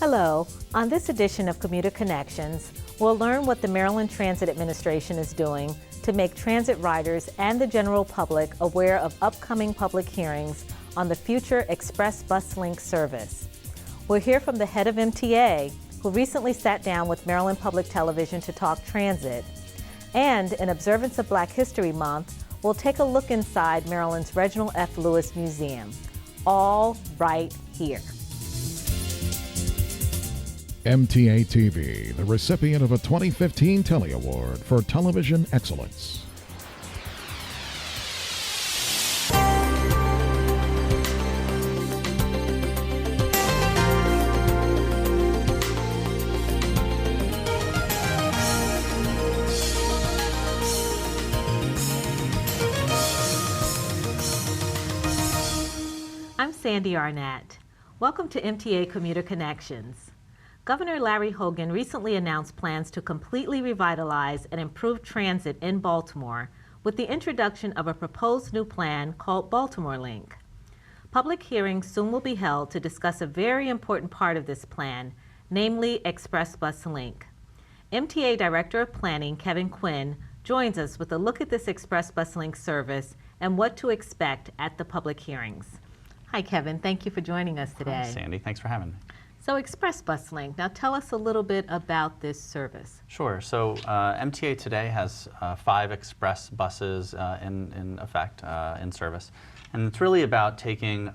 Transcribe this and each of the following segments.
Hello. On this edition of Commuter Connections, we'll learn what the Maryland Transit Administration is doing to make transit riders and the general public aware of upcoming public hearings on the future Express Bus Link service. We'll hear from the head of MTA, who recently sat down with Maryland Public Television to talk transit. And in observance of Black History Month, we'll take a look inside Maryland's Reginald F. Museum. All right here. MTA TV, the recipient of a 2015 Telly Award for Television Excellence. I'm Sandy Arnett. Welcome to MTA Commuter Connections. Governor Larry Hogan recently announced plans to completely revitalize and improve transit in Baltimore with the introduction of a proposed new plan called Baltimore Link. Public hearings soon will be held to discuss a very important part of this plan, namely Express Bus Link. MTA Director of Planning Kevin Quinn joins us with a look at this Express Bus Link service and what to expect at the public hearings. Hi Kevin, thank you for joining us today. Hi Sandy, thanks for having me. So Express Bus Link, now tell us a little bit about this service. Sure, so MTA today has 5 express buses in effect, in service. And it's really about taking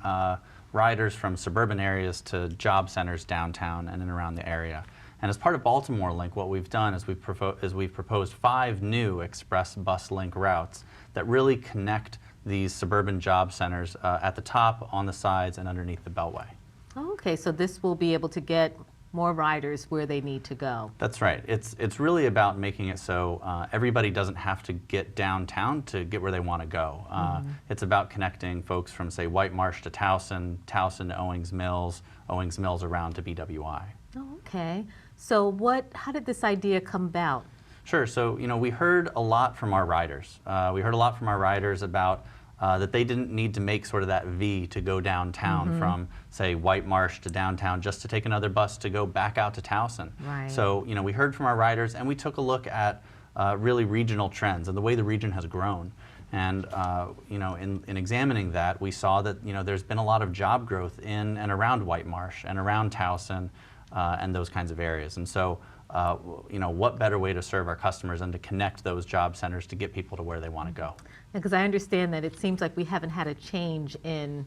riders from suburban areas to job centers downtown and in around the area. And as part of Baltimore Link, what we've done is we've proposed 5 new Express Bus Link routes that really connect these suburban job centers at the top, on the sides, and underneath the Beltway. Okay, so this will be able to get more riders where they need to go. That's right. It's really about making it so everybody doesn't have to get downtown to get where they want to go. It's about connecting folks from, say, White Marsh to Towson, Towson to Owings Mills, Owings Mills around to BWI. Oh, okay. So how did this idea come about? Sure. So, we heard a lot from our riders. We heard a lot from our riders about that they didn't need to make sort of that V to go downtown from, say, White Marsh to downtown just to take another bus to go back out to Towson. Right. So, we heard from our riders and we took a look at really regional trends and the way the region has grown. And, in examining that, we saw that, there's been a lot of job growth in and around White Marsh and around Towson and those kinds of areas. And so, what better way to serve our customers and to connect those job centers to get people to where they want to go? Because I understand that it seems like we haven't had a change in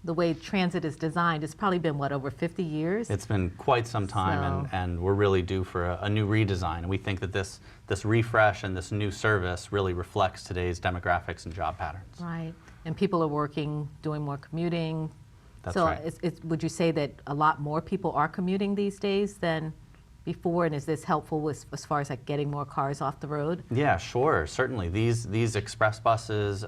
the way transit is designed. It's probably been, what, over 50 years? It's been quite some time, and we're really due for a new redesign. And we think that this refresh and this new service really reflects today's demographics and job patterns. Right. And people are working, doing more commuting. That's so right. Would you say that a lot more people are commuting these days than before, and is this helpful as far as like getting more cars off the road? Yeah, sure, certainly. These express buses,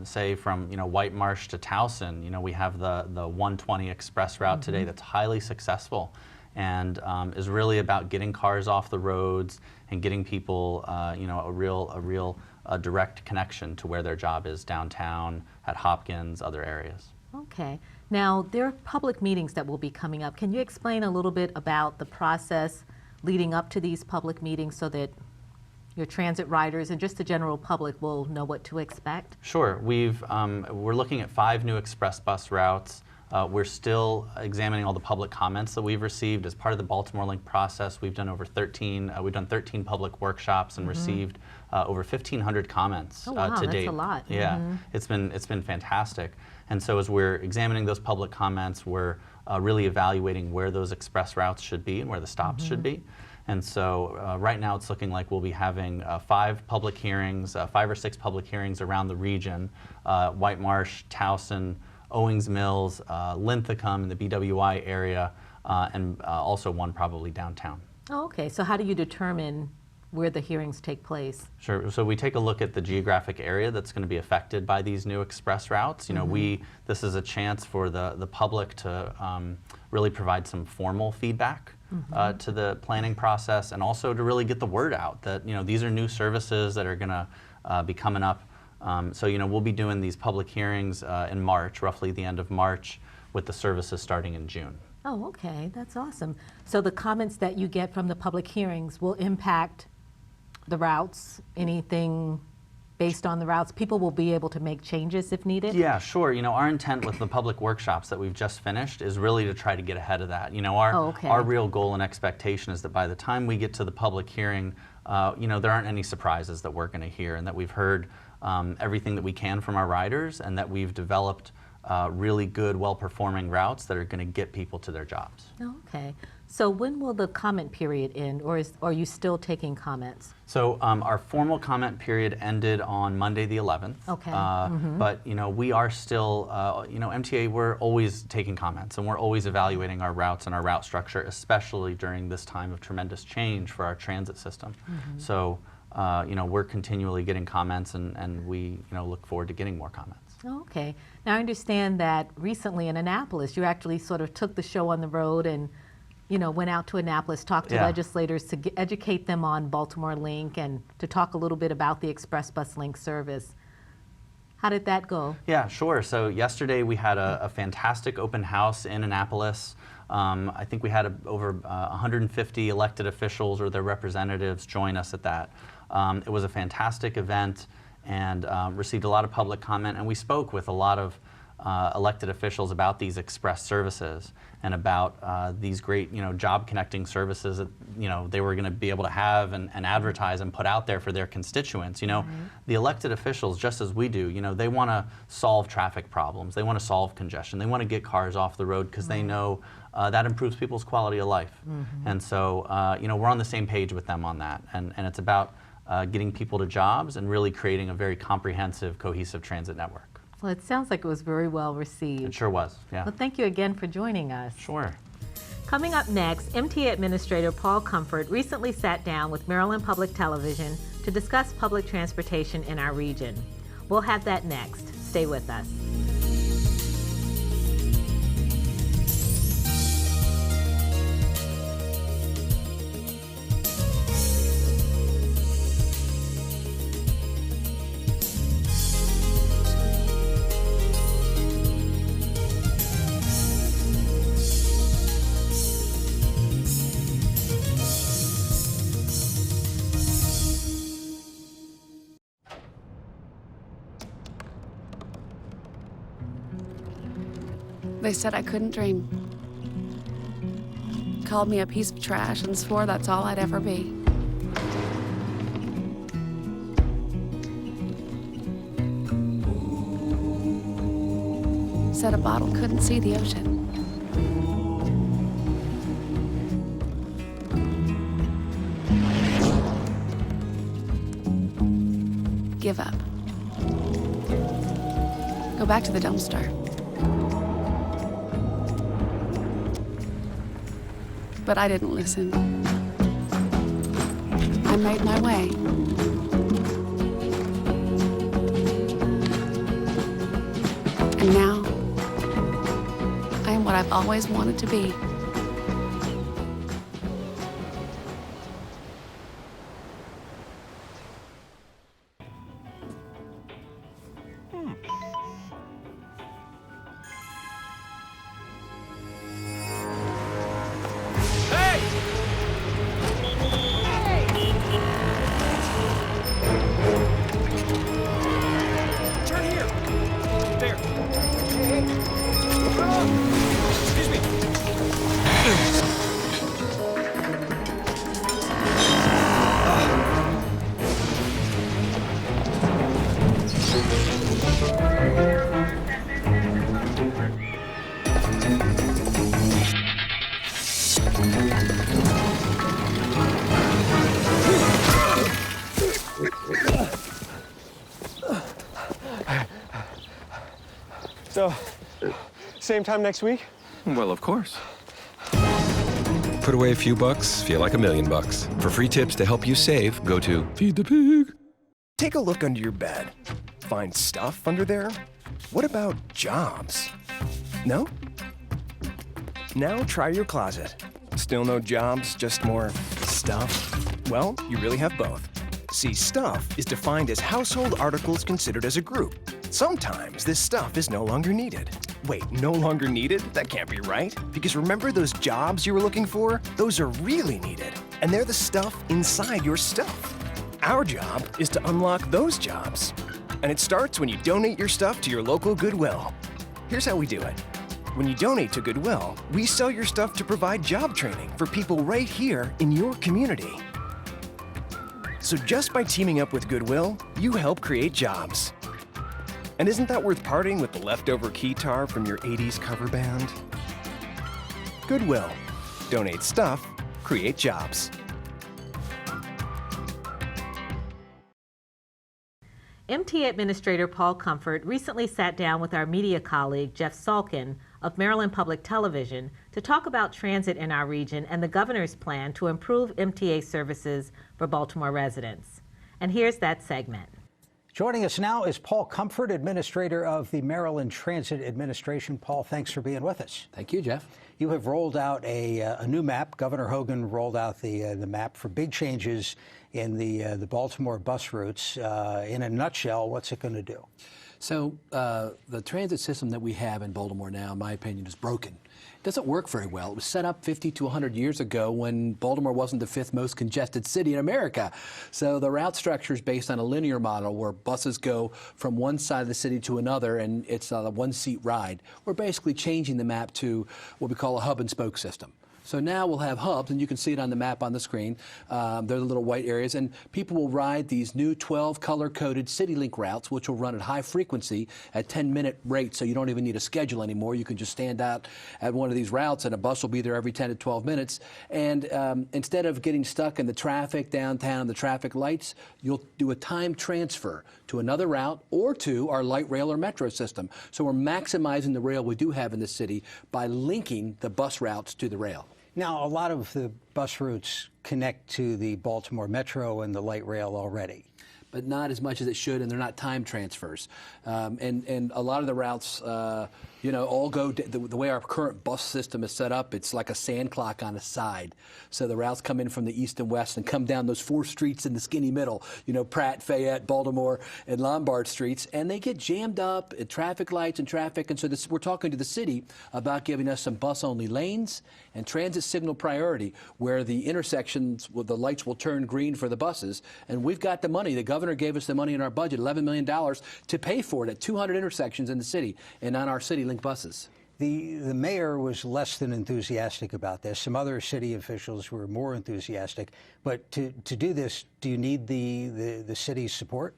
say from White Marsh to Towson, we have the 120 express route today that's highly successful, and is really about getting cars off the roads and getting people a real direct connection to where their job is downtown, at Hopkins, other areas. Okay. Now there are public meetings that will be coming up. Can you explain a little bit about the process leading up to these public meetings so that your transit riders and just the general public will know what to expect? Sure. We're looking at 5 new express bus routes. We're still examining all the public comments that we've received as part of the Baltimore Link process. We've done over 13 public workshops and received over 1,500 comments to date. That's a lot. Yeah, it's been fantastic. And so as we're examining those public comments, we're really evaluating where those express routes should be and where the stops should be. And so right now it's looking like we'll be having 5 public hearings, 5 or 6 public hearings around the region, White Marsh, Towson, Owings Mills, Linthicum in the BWI area, and also one probably downtown. Oh, okay. So how do you determine where the hearings take place? Sure. So we take a look at the geographic area that's going to be affected by these new express routes. This is a chance for the public to really provide some formal feedback to the planning process, and also to really get the word out that these are new services that are going to be coming up. So we'll be doing these public hearings in March, roughly the end of March, with the services starting in June. Oh, okay, that's awesome. So the comments that you get from the public hearings will impact the routes, anything based on the routes? People will be able to make changes if needed? Yeah, sure. Our intent with the public workshops that we've just finished is really to try to get ahead of that. Our real goal and expectation is that by the time we get to the public hearing, there aren't any surprises that we're going to hear, and that we've heard everything that we can from our riders, and that we've developed really good, well-performing routes that are going to get people to their jobs. Okay. So when will the comment period end, or are you still taking comments? So our formal comment period ended on Monday the 11th. Okay. But we are still, MTA, we're always taking comments, and we're always evaluating our routes and our route structure, especially during this time of tremendous change for our transit system. So we're continually getting comments, and we look forward to getting more comments. Okay. Now I understand that recently in Annapolis, you actually sort of took the show on the road and went out to Annapolis, talked to legislators to educate them on Baltimore Link and to talk a little bit about the Express Bus Link service. How did that go? Yeah, sure. So yesterday we had a fantastic open house in Annapolis. I think we had over 150 elected officials or their representatives join us at that. It was a fantastic event and received a lot of public comment, and we spoke with a lot of elected officials about these express services and about these great, job connecting services that, they were going to be able to have and advertise and put out there for their constituents. The elected officials, just as we do, they want to solve traffic problems. They want to solve congestion. They want to get cars off the road because they know that improves people's quality of life. And so, we're on the same page with them on that. And it's about getting people to jobs and really creating a very comprehensive, cohesive transit network. Well, it sounds like it was very well received. It sure was, yeah. Well, thank you again for joining us. Sure. Coming up next, MTA Administrator Paul Comfort recently sat down with Maryland Public Television to discuss public transportation in our region. We'll have that next. Stay with us. They said I couldn't dream. Called me a piece of trash and swore that's all I'd ever be. Said a bottle couldn't see the ocean. Give up. Go back to the dumpster. But I didn't listen. I made my way. And now, I am what I've always wanted to be. So, same time next week? Well, of course. Put away a few bucks, feel like $1 million. For free tips to help you save, go to Feed the Pig. Take a look under your bed. Find stuff under there? What about jobs? No? Now try your closet. Still no jobs, just more stuff? Well, you really have both. See, stuff is defined as household articles considered as a group. Sometimes this stuff is no longer needed. Wait, no longer needed? That can't be right. Because remember those jobs you were looking for? Those are really needed. And they're the stuff inside your stuff. Our job is to unlock those jobs. And it starts when you donate your stuff to your local Goodwill. Here's how we do it. When you donate to Goodwill, we sell your stuff to provide job training for people right here in your community. So just by teaming up with Goodwill, you help create jobs. And isn't that worth parting with the leftover keytar from your 80s cover band? Goodwill. Donate stuff, create jobs. MTA Administrator Paul Comfort recently sat down with our media colleague Jeff Salkin of Maryland Public Television to talk about transit in our region and the governor's plan to improve MTA services for Baltimore residents. And here's that segment. Joining us now is Paul Comfort, Administrator of the Maryland Transit Administration. Paul, thanks for being with us. Thank you, Jeff. You have rolled out a new map. Governor Hogan rolled out the map for big changes in the Baltimore bus routes. In a nutshell, what's it going to do? So the transit system that we have in Baltimore now, in my opinion, is broken. It doesn't work very well. It was set up 50 to 100 years ago when Baltimore wasn't the 5th most congested city in America. So the route structure is based on a linear model where buses go from one side of the city to another, and it's a one-seat ride. We're basically changing the map to what we call a hub and spoke system. So now we'll have hubs, and you can see it on the map on the screen. They're the little white areas, and people will ride these new 12 color-coded CityLink routes, which will run at high frequency at 10-minute rates, so you don't even need a schedule anymore. You can just stand out at one of these routes, and a bus will be there every 10 to 12 minutes. And instead of getting stuck in the traffic downtown, the traffic lights, you'll do a time transfer to another route or to our light rail or metro system. So we're maximizing the rail we do have in the city by linking the bus routes to the rail. Now, a lot of the bus routes connect to the Baltimore Metro and the light rail already. But not as much as it should, and they're not time transfers. And a lot of the routes, all go, the way our current bus system is set up, it's like a sand clock on a side. So the routes come in from the east and west and come down those 4 streets in the skinny middle, Pratt, Fayette, Baltimore, and Lombard streets, and they get jammed up at traffic lights and traffic. And so we're talking to the city about giving us some bus-only lanes and transit signal priority, where the intersections, the lights will turn green for the buses. And we've got the money. The governor gave us the money in our budget, $11 million, to pay for it at 200 intersections in the city and on our CityLink buses. The mayor was less than enthusiastic about this. Some other city officials were more enthusiastic. But to do this, do you need the city's support?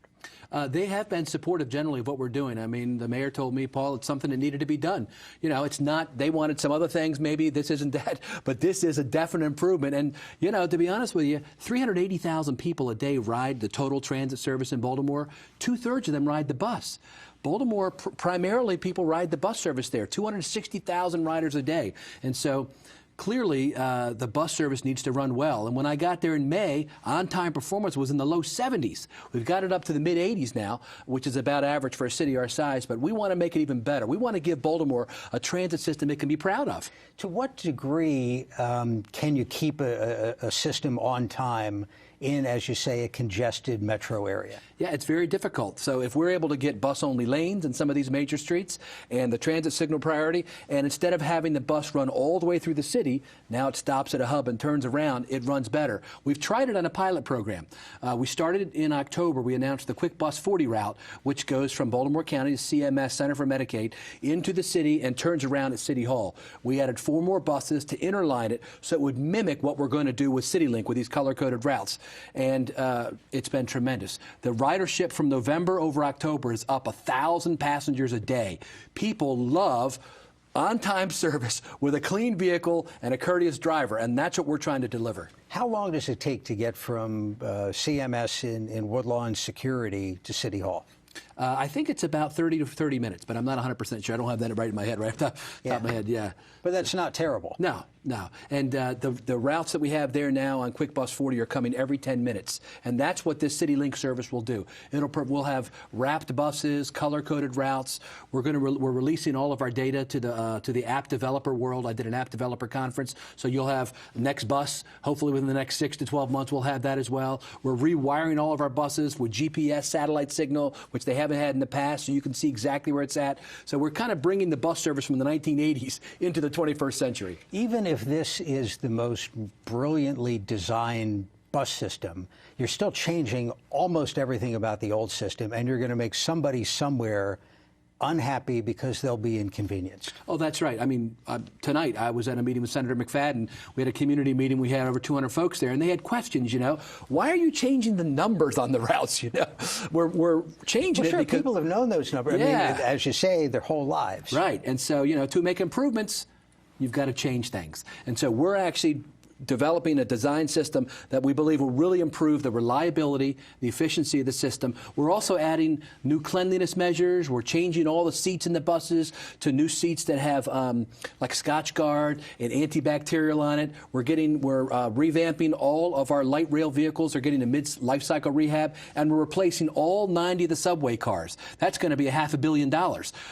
They have been supportive generally of what we're doing. I mean, the mayor told me, Paul, it's something that needed to be done. It's not, they wanted some other things, maybe this isn't that, but this is a definite improvement. And, to be honest with you, 380,000 people a day ride the total transit service in Baltimore. 2/3 of them ride the bus. Baltimore, primarily people ride the bus service there, 260,000 riders a day. And so clearly, the bus service needs to run well. And when I got there in May, on-time performance was in the low 70s. We've got it up to the mid-80s now, which is about average for a city our size, but we want to make it even better. We want to give Baltimore a transit system it can be proud of. To what degree can you keep a system on time in, as you say, a congested metro area? Yeah, it's very difficult. So if we're able to get bus-only lanes in some of these major streets and the transit signal priority, and instead of having the bus run all the way through the city, now it stops at a hub and turns around, it runs better. We've tried it on a pilot program. We started in October. We announced the Quick Bus 40 route, which goes from Baltimore County to CMS, Center for Medicaid, into the city and turns around at City Hall. We added 4 more buses to interline it so it would mimic what we're going to do with CityLink with these color-coded routes. And it's been tremendous. The ridership from November over October is up 1,000 passengers a day. People love on-time service with a clean vehicle and a courteous driver, and that's what we're trying to deliver. How long does it take to get from CMS in Woodlawn Security to City Hall? I think it's about 30 to 30 minutes, but I'm not 100% sure. I don't have that right in my head, right off the top of my head, yeah. But that's not terrible. No. And the routes that we have there now on Quick Bus 40 are coming every 10 minutes. And that's what this CityLink service will do. We'll have wrapped buses, color-coded routes. We're releasing all of our data to the app developer world. I did an app developer conference. So you'll have next bus, hopefully within the next 6 to 12 months, we'll have that as well. We're rewiring all of our buses with GPS satellite signal, which they have haven't had in the past, so you can see exactly where it's at. So we're kind of bringing the bus service from the 1980s into the 21st century. Even if this is the most brilliantly designed bus system, you're still changing almost everything about the old system, and you're going to make somebody somewhere unhappy because they'll be inconvenienced. Oh, that's right. I mean, tonight I was at a meeting with Senator McFadden. We had a community meeting. We had over 200 folks there, and they had questions, Why are you changing the numbers on the routes, We're changing it because people have known those numbers. Yeah. I mean, as you say, their whole lives. Right. And so, to make improvements, you've got to change things. And so we're actually developing a design system that we believe will really improve the reliability, the efficiency of the system. We're also adding new cleanliness measures. We're changing all the seats in the buses to new seats that have like Scotch Guard and antibacterial on it. We're revamping all of our light rail vehicles. They're getting a mid-life cycle rehab, and we're replacing all 90 of the subway cars. That's going to be $500 million.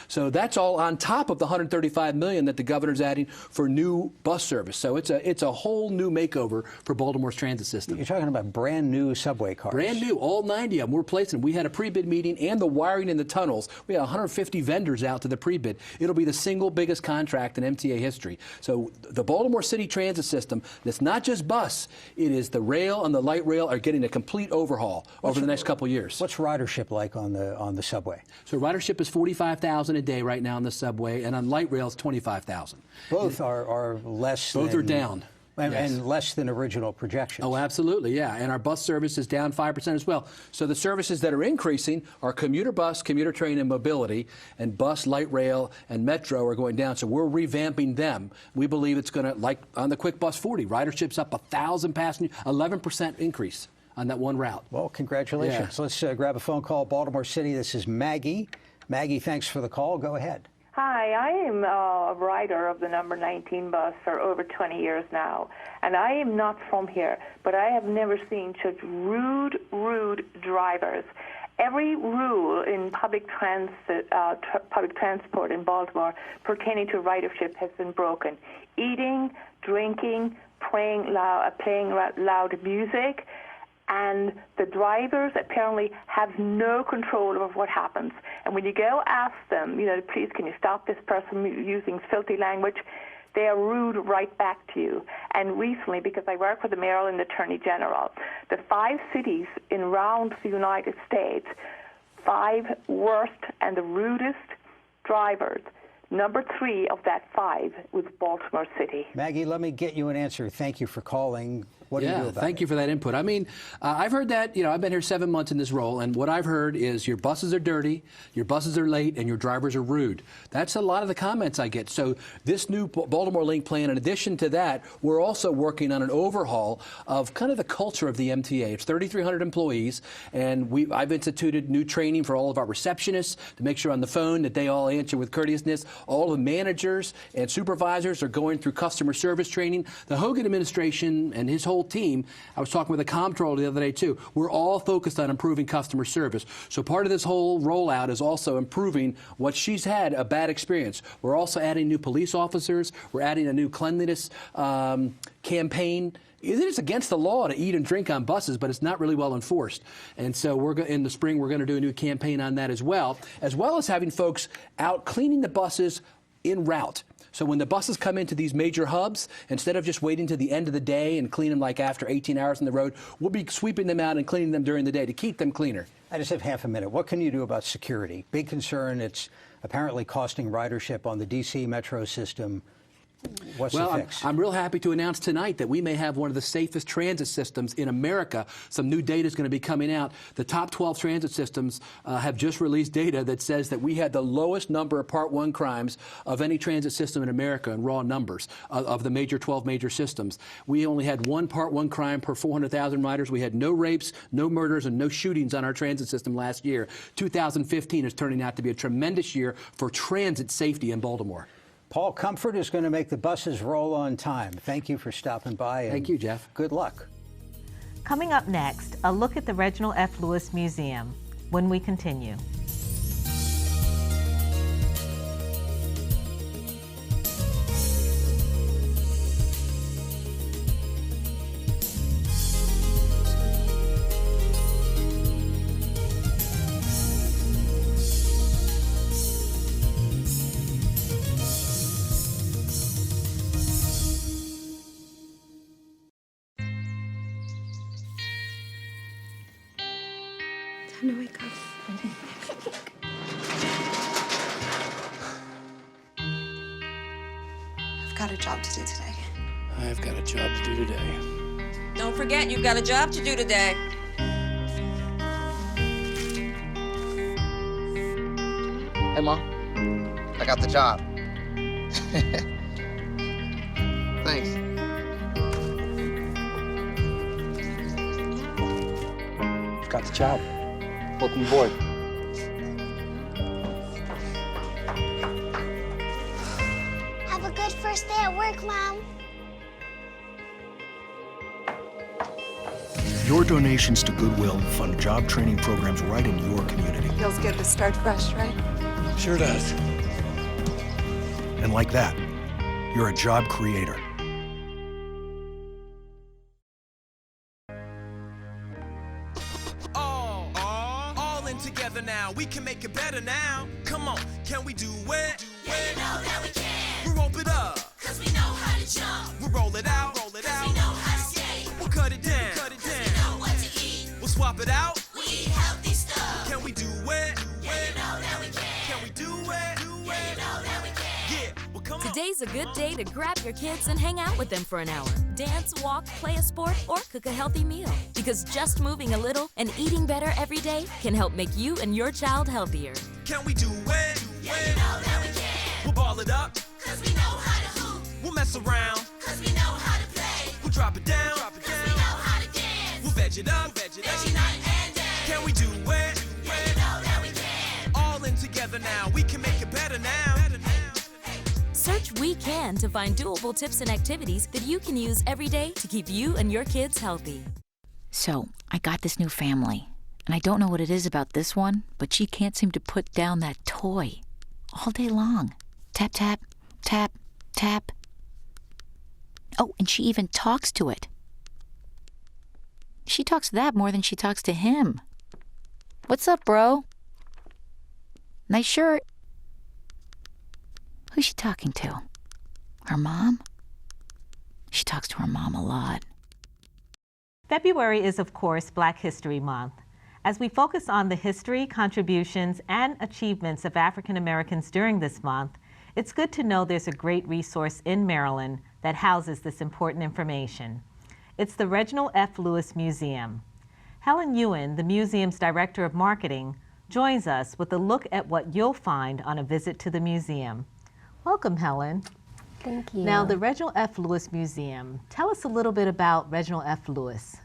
So that's all on top of the $135 million that the governor's adding for new bus service. So it's a whole new makeover for Baltimore's transit system. You're talking about brand new subway cars. Brand new, all 90 of them. We're replacing them. We had a pre-bid meeting and the wiring in the tunnels. We had 150 vendors out to the pre-bid. It'll be the single biggest contract in MTA history. So the Baltimore City transit system, that's not just bus, it is the rail and the light rail are getting a complete overhaul over the next couple of years. What's ridership like on the subway? So ridership is 45,000 a day right now on the subway, and on light rail it's 25,000. Both are less Both than... are down. Yes. And less than original projections. Oh, absolutely, yeah. And our bus service is down 5% as well. So the services that are increasing are commuter bus, commuter train, and mobility, and bus, light rail, and metro are going down. So we're revamping them. We believe it's going to, like on the Quick Bus 40, ridership's up 1,000 passengers, 11% increase on that one route. Well, congratulations. Yeah. Let's grab a phone call. Baltimore City, this is Maggie. Maggie, thanks for the call. Go ahead. Hi, I am a rider of the number 19 bus for over 20 years now, and I am not from here, but I have never seen such rude drivers. Every rule in public transport in Baltimore pertaining to ridership has been broken. Eating, drinking, playing loud music, and the drivers apparently have no control over what happens. And when you go ask them, please, can you stop this person using filthy language, they are rude right back to you. And recently, because I work for the Maryland Attorney General, the 5 cities around the United States, 5 worst and the rudest drivers, number 3 of that 5 was Baltimore City. Maggie, let me get you an answer. Thank you for calling. What do you do about thank it? you for that input. I mean, I've heard that, I've been here 7 months in this role, and what I've heard is your buses are dirty, your buses are late, and your drivers are rude. That's a lot of the comments I get. So this new Baltimore Link plan, in addition to that, we're also working on an overhaul of kind of the culture of the MTA. It's 3,300 employees, and I've instituted new training for all of our receptionists to make sure on the phone that they all answer with courteousness. All the managers and supervisors are going through customer service training. The Hogan administration and his whole team, I was talking with a comptroller the other day too, we're all focused on improving customer service. So part of this whole rollout is also improving what she's had a bad experience. We're also adding new police officers. We're adding a new cleanliness campaign. It is against the law to eat and drink on buses, but it's not really well enforced. And so in the spring, we're going to do a new campaign on that as well as having folks out cleaning the buses en route. So when the buses come into these major hubs, instead of just waiting to the end of the day and clean them like after 18 hours on the road, we'll be sweeping them out and cleaning them during the day to keep them cleaner. I just have half a minute. What can you do about security? Big concern. It's apparently costing ridership on the D.C. metro system. What's the fix? I'm real happy to announce tonight that we may have one of the safest transit systems in America. Some new data is going to be coming out. The top 12 transit systems have just released data that says that we had the lowest number of Part 1 crimes of any transit system in America in raw numbers of the 12 major systems. We only had 1 Part 1 crime per 400,000 riders. We had no rapes, no murders, and no shootings on our transit system last year. 2015 is turning out to be a tremendous year for transit safety in Baltimore. Paul Comfort is going to make the buses roll on time. Thank you for stopping by. And thank you, Jeff. Good luck. Coming up next, a look at the Reginald F. Lewis Museum when we continue. gonna wake up. I've got a job to do today. I've got a job to do today. Don't forget, you've got a job to do today. Hey, Mom. I got the job. Thanks. I've got the job. Welcome aboard. Have a good first day at work, Mom. Your donations to Goodwill fund job training programs right in your community. Feels good to start fresh, right? Sure does. And like that, you're a job creator. All in together now. We can make it better now. Come on, can we do it? Yeah, you know that we can. We rope it up. Cause we know how to jump. We roll it out. Cause we know how to skate. We'll cut it down. Cause we know what to eat. We'll swap it out. We eat healthy stuff. Can we do it? Yeah, you know that we can. Can we do it? Yeah, you know that we can. Yeah, well come on. Today's a good day to grab your kids and hang out with them for an hour. Dance, walk, play a sport, or cook a healthy meal. Because just moving a little and eating better every day can help make you and your child healthier. Can we do it? Yeah, you know that we can. We'll ball it up. Cause we know how to hoop. We'll mess around. Cause we know how to play. We'll drop it down. Cause we know how to dance. We'll veg it up. Veggie night and day. Can we do it? Yeah, you know that we can. All in together now. We can make it better now. Search We Can to find doable tips and activities that you can use every day to keep you and your kids healthy. So, I got this new family, and I don't know what it is about this one, but she can't seem to put down that toy all day long. Tap, tap, tap, tap. Oh, and she even talks to it. She talks to that more than she talks to him. What's up, bro? Nice shirt. Who's she talking to? Her mom? She talks to her mom a lot. February is, of course, Black History Month. As we focus on the history, contributions, and achievements of African Americans during this month, it's good to know there's a great resource in Maryland that houses this important information. It's the Reginald F. Lewis Museum. Helen Ewan, the museum's Director of Marketing, joins us with a look at what you'll find on a visit to the museum. Welcome, Helen. Thank you. Now, the Reginald F. Lewis Museum. Tell us a little bit about Reginald F. Lewis.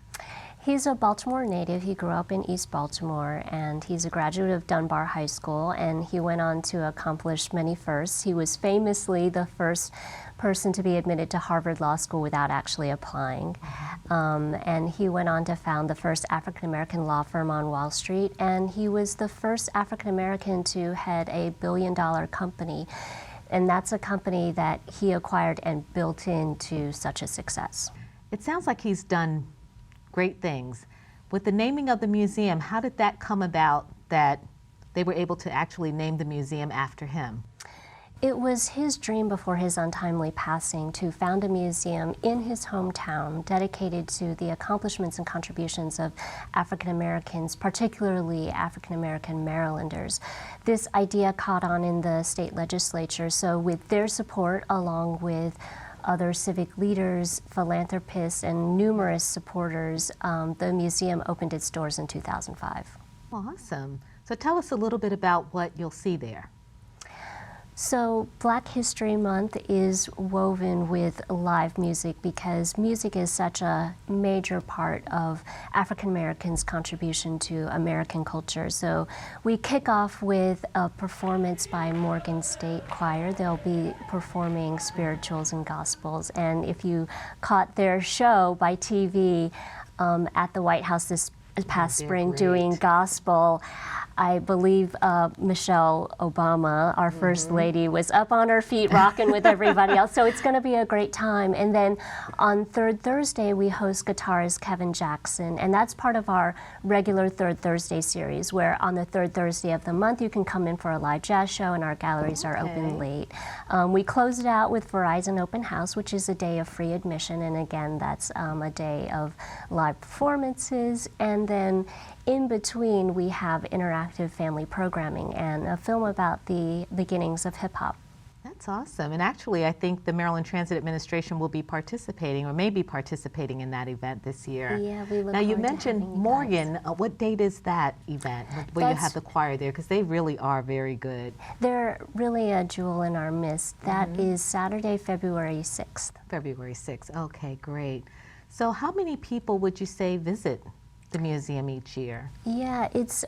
He's a Baltimore native. He grew up in East Baltimore, and he's a graduate of Dunbar High School, and he went on to accomplish many firsts. He was famously the first person to be admitted to Harvard Law School without actually applying. And he went on to found the first African-American law firm on Wall Street, and he was the first African-American to head a billion-dollar company. And that's a company that he acquired and built into such a success. It sounds like he's done great things. With the naming of the museum, how did that come about that they were able to actually name the museum after him? It was his dream before his untimely passing to found a museum in his hometown dedicated to the accomplishments and contributions of African Americans, particularly African American Marylanders. This idea caught on in the state legislature, so with their support, along with other civic leaders, philanthropists, and numerous supporters, the museum opened its doors in 2005. Awesome. So tell us a little bit about what you'll see there. So Black History Month is woven with live music because music is such a major part of African Americans' contribution to American culture. So we kick off with a performance by Morgan State Choir. They'll be performing spirituals and gospels. And if you caught their show by TV at the White House this past spring doing gospel, I believe Michelle Obama, our First Lady, was up on her feet rocking with everybody else. So it's going to be a great time. And then on Third Thursday, we host guitarist Kevin Jackson. And that's part of our regular Third Thursday series, where on the third Thursday of the month, you can come in for a live jazz show, and our galleries are open late. We close it out with Verizon Open House, which is a day of free admission. And again, that's a day of live performances. And then in between, we have interactive family programming and a film about the beginnings of hip-hop. That's awesome. And actually, I think the Maryland Transit Administration will be participating, or may be participating in that event this year. Yeah, we look Now, you forward to mentioned having you Morgan. What date is that event where you have the choir there? Because they really are very good. They're really a jewel in our midst. That is Saturday, February 6th. February 6th. Okay, great. So how many people would you say visit the museum each year? Yeah, it's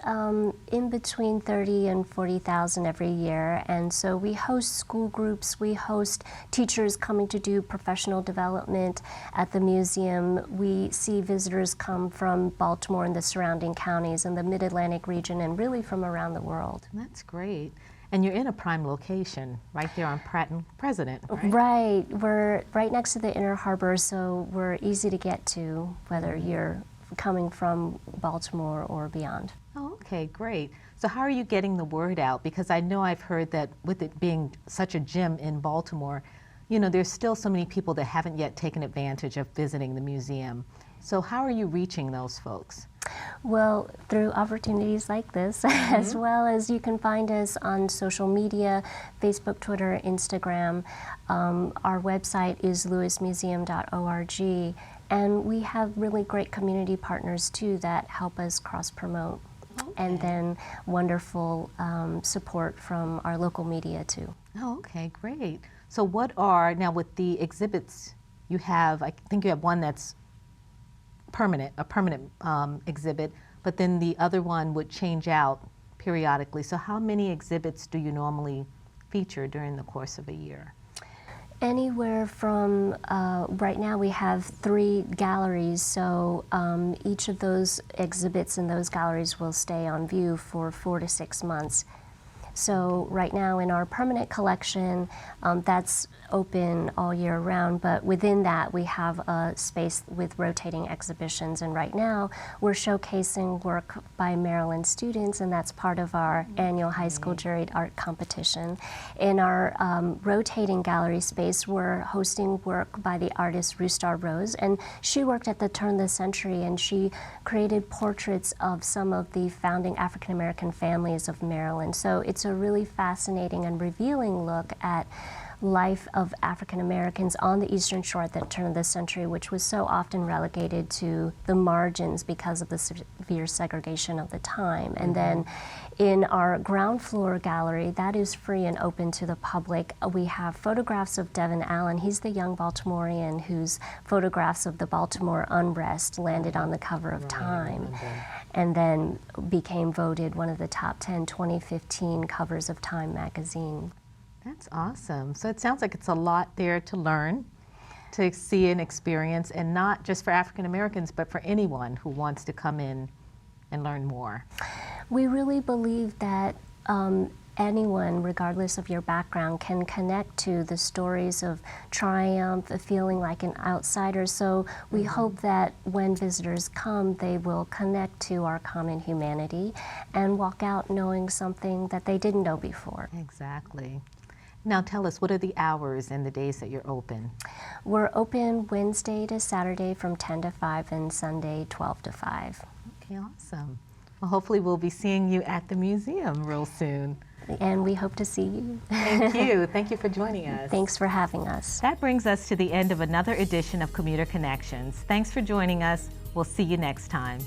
in between 30 and 40,000 every year, and so we host school groups, we host teachers coming to do professional development at the museum. We see visitors come from Baltimore and the surrounding counties and the Mid-Atlantic region, and really from around the world. That's great. And you're in a prime location, right there on Pratt and President, right? Right, we're right next to the Inner Harbor, so we're easy to get to, whether you're coming from Baltimore or beyond. Oh, okay, great. So how are you getting the word out? Because I know I've heard that with it being such a gem in Baltimore, you know, there's still so many people that haven't yet taken advantage of visiting the museum. So how are you reaching those folks? Well, through opportunities like this, as well as you can find us on social media, Facebook, Twitter, Instagram. Our website is lewismuseum.org. And we have really great community partners too that help us cross-promote. And then wonderful support from our local media too. Oh, okay, great. So what are, now with the exhibits you have, I think you have one that's permanent, a permanent exhibit, but then the other one would change out periodically. So how many exhibits do you normally feature during the course of a year? Anywhere from, right now we have 3 galleries, so each of those exhibits in those galleries will stay on view for 4 to 6 months. So right now in our permanent collection, that's open all year round, but within that we have a space with rotating exhibitions, and right now we're showcasing work by Maryland students, and that's part of our annual high school juried art competition. In our rotating gallery space, we're hosting work by the artist Rustar Rose, and she worked at the turn of the century, and she created portraits of some of the founding African American families of Maryland. So it's a really fascinating and revealing look at life of African Americans on the Eastern Shore at the turn of the century, which was so often relegated to the margins because of the severe segregation of the time. And then in our ground floor gallery, that is free and open to the public, we have photographs of Devin Allen. He's the young Baltimorean whose photographs of the Baltimore unrest landed on the cover of Time. And then became voted one of the top 10 2015 covers of Time magazine. That's awesome. So it sounds like it's a lot there to learn, to see and experience, and not just for African Americans, but for anyone who wants to come in and learn more. We really believe that anyone, regardless of your background, can connect to the stories of triumph, of feeling like an outsider. So we hope that when visitors come, they will connect to our common humanity and walk out knowing something that they didn't know before. Exactly. Now tell us, what are the hours and the days that you're open? We're open Wednesday to Saturday from 10 to 5 and Sunday 12 to 5. Okay, awesome. Well, hopefully we'll be seeing you at the museum real soon. And we hope to see you. Thank you. Thank you for joining us. Thanks for having us. That brings us to the end of another edition of Commuter Connections. Thanks for joining us. We'll see you next time.